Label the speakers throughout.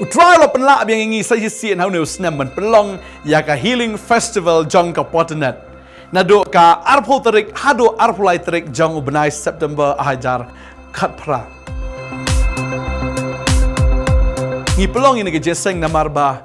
Speaker 1: Utrai lo penlak yang ingi saya sian hau neus nem ban pelong ya ka healing festival jong ka PotterNet. Naduh ka arpul tarik haduh arpulai tarik jong U Blei September ajar khot pra. Ngi pelong ini ke jeseng namarba.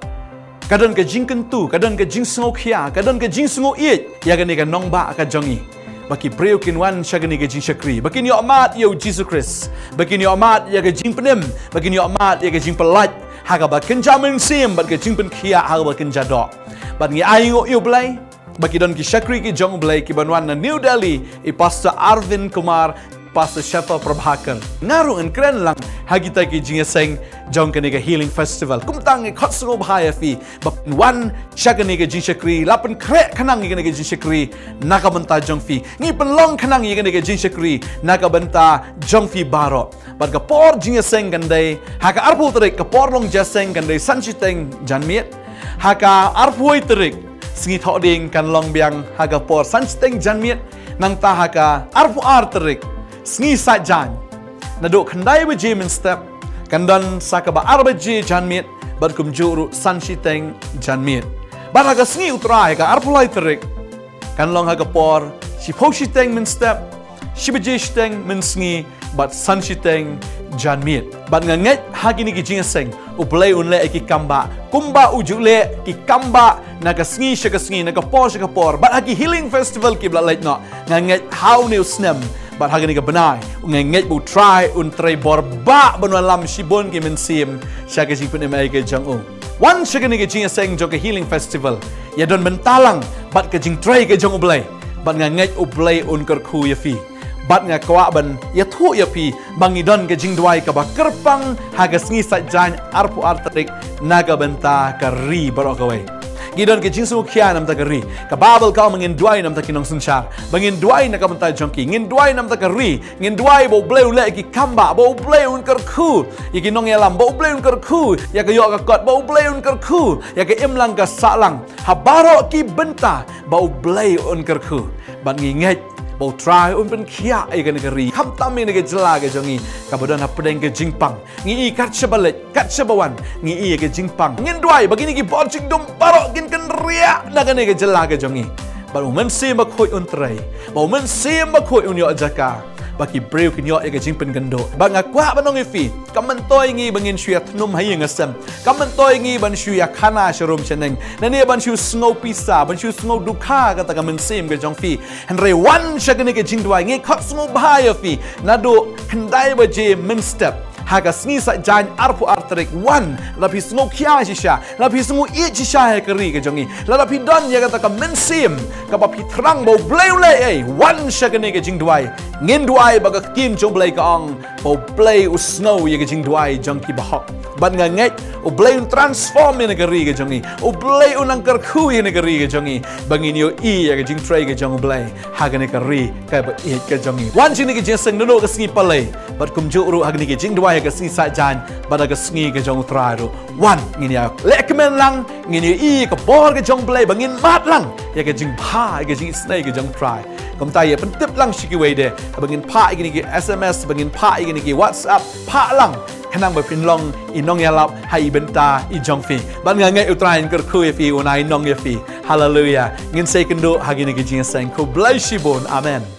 Speaker 1: Kadang ke jingkyrkhu, kadang ke jingshakri, kadang ke jingshakri ya kan nong ba ka jongi. Baki preu kinwan syagani ke jingshakri. Baki ni amat yo Jisu Khrist. Baki ni amat ya ke jingpenem. Baki ni amat ya ke jingpelat. Haga ba kenjamin sim bat ke jingpen kia haga ba kenjadok. Bat ngi ayo U Blei. Baki don ki syakri ki jong Blei ki banwan na New Delhi. I Pastor Arwind Kumar, Pastor Shepher A.Prabhakar. Ngaru en keren lang hagita ki jingiashem jong kane ke healing festival. Kumtang khot sngewbha ya fi. Bap wan syagani ke jingshakri. Lapen krek kanang kane ke jingshakri. Naka bynta jong fi. Ngi penlong kanang kane ke jingshakri. Naka bynta jong fi baroh. Bat ka por jingiashem gandai. Haka arpu tarik ka por long jaseng gandai sanchiteng janmiet. Haka arpui tarik. Sengi thok ding kan long biang haka por sanchiteng janmiet. Nang ta haka arpu tarik. Sengi sajan. Naduh kandai beji min step. Kandan sakaba arbaji janmiet. Bat kumjuru sanchiteng janmiet. Bat haka sengi utrai ka arpulai tarik. Kan long haka por. Si poshiteng min step. Si beji shiteng min sengi. Bat sanchiteng janmiet. Bat nganget hagi ni ki jingiashem. U Blei unle ki kamba. Kumba ujule ki kamba. Naga sengi syaka sengi. Naga por syaka por. Bat hagi healing festival ki belalait no. Nganget how ni usnem. Bat hagi ni ka benai. Nganget bu try untrai borba benua lam shibon ki mensim. Syaka jingpen emai ke jong. Wan syaka ni ki jingiashem jong ke healing festival. Ya don bentalang. Bat ke jingtrai ke jong U Blei. Bat nganget U Blei kyrkhu ya fi. Bat nga kawa ban ya thu ya pi bangidon ke jingdwai ka ba kyrpang haga sengi sajan arpu tarik naga bynta ka ri baroh kawai. Gidon ke jingshakri nam ta ka ri. Ka babel kau mengindwai nam ta kinong sunchar. Mengindwai na ka bynta jongki. Ngindwai nam ta ka ri. Ngindwai bo Blei ule ki kamba. Bo Blei kyrkhu. Ya ki nong yalam. Bo Blei kyrkhu. Ya ka yok ka kot. Bo Blei kyrkhu. Ya ka imlang ka salang. Ha baroh ki bynta. Bo Blei kyrkhu. Bat nginget. Bau try pen kia ikan negeri. Kam tami negeri jela ke jongi. Kabadan hapedeng ke jingpang. Ngi kat sebalet, kat sebawan. Ngi ke jingpang. Ngindwai begini ki bocing dom baroh kin ria. Naga negeri jela ke jongi. Bau mensi makhoi untrai. Bau mensi makhoi unyo jaka. Baki breu kinyo ke jingpen gendo. Bang akwa banong ifi. Kamantoi ngi bangin syuya tnum hayi ngasem. Kamantoi ngi ban syuya kana sharum cheneng. Nani ban syu sngau pisa, ban syu sngau dukha kata kamensim ke jong fi. Henry wan syagani ke jingdwai ngi khot sngewbha ya fi. Naduh kendai baje min step. Haga sengi sajan arpu tarik wan lapi sngau kia shisha lapi sngau i shisha he keri ke jongi lapi don ya kata ka mensim ka papi terang bau Blei ule wan syagani ke jingdwai ngindwai baga kim jong Blei ka ong bau Blei usngau ya ke jingdwai jong ki bahok ban nganget U Blei transform ya negeri ke jongi U Blei kyrkhu ya negeri ke jongi bangin yo i ya ke jingtrai ke jong U Blei haga ne keri ka ba i ke jongi wan sini ke jeseng nuno ke sengi palai bat kumjuru haga ne ke jingdwai ke sengi sajan pada ke sengi ke jong utraru wan ngini ya lekmen lang ngini i ke bor ke jong Blei bangin mat lang ya ke jingpha ke jing snai ke jong try kom tai ya pentip lang shiki we de bangin pha ngini ke SMS bangin pha ngini ke WhatsApp pha lang kanang ba pynlong inong yalap hai bynta I jong fi ban ngangai utrain kyrkhu ya fi unai nong ya fi hallelujah ngin sei kendo hagi ne ke jingiashem ko Blei shibon amen.